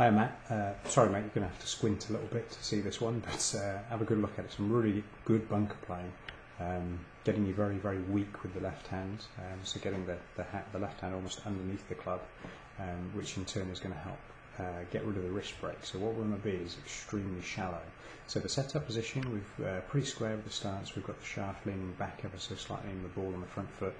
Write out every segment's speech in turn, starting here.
Hi Matt, sorry mate, you're going to have to squint a little bit to see this one, but have a good look at it. Some really good bunker play, getting you very, very weak with the left hand, so getting the left hand almost underneath the club, which in turn is going to help get rid of the wrist break. So what we're going to be is extremely shallow. So the setup position, we've pretty square with the stance. We've got the shaft leaning back ever so slightly in the ball on the front foot,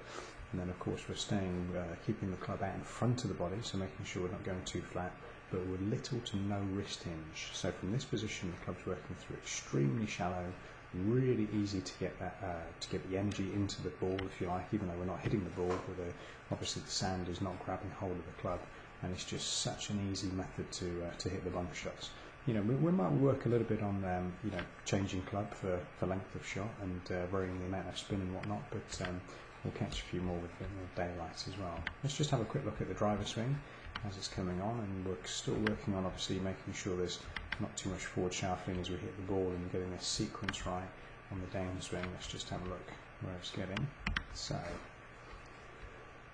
and then of course we're staying, keeping the club out in front of the body, so making sure we're not going too flat, but with little to no wrist hinge. So from this position, the club's working through extremely shallow, really easy to get that to get the energy into the ball, if you like, even though we're not hitting the ball, but obviously the sand is not grabbing hold of the club, and it's just such an easy method to hit the bunker shots. You know, we might work a little bit on you know, changing club for length of shot and varying the amount of spin and whatnot, but we'll catch a few more with a bit more daylight as well. Let's just have a quick look at the driver swing as it's coming on, and we're still working on obviously making sure there's not too much forward shafting as we hit the ball and getting this sequence right on the downswing. Let's just have a look where it's getting. So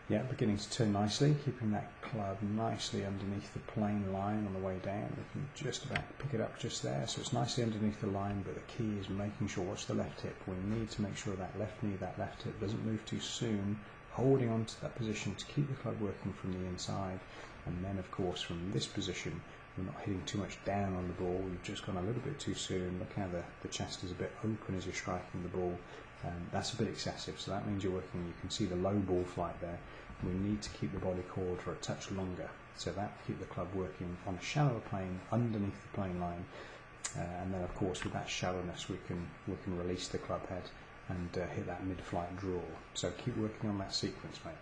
yeah, beginning to turn nicely, keeping that club nicely underneath the plane line on the way down. We can just about pick it up just there, so it's nicely underneath the line, but the key is making sure, what's the left hip? We need to make sure that left knee, that left hip doesn't move too soon, holding on to that position to keep the club working from the inside. And then of course from this position, we're not hitting too much down on the ball, we've just gone a little bit too soon. Look how the chest is a bit open as you're striking the ball. That's a bit excessive, so that means you're working, you can see the low ball flight there. We need to keep the body coiled for a touch longer, so that will keep the club working on a shallower plane underneath the plane line, and then of course with that shallowness we can release the club head and hit that mid-flight draw. So keep working on that sequence, mate.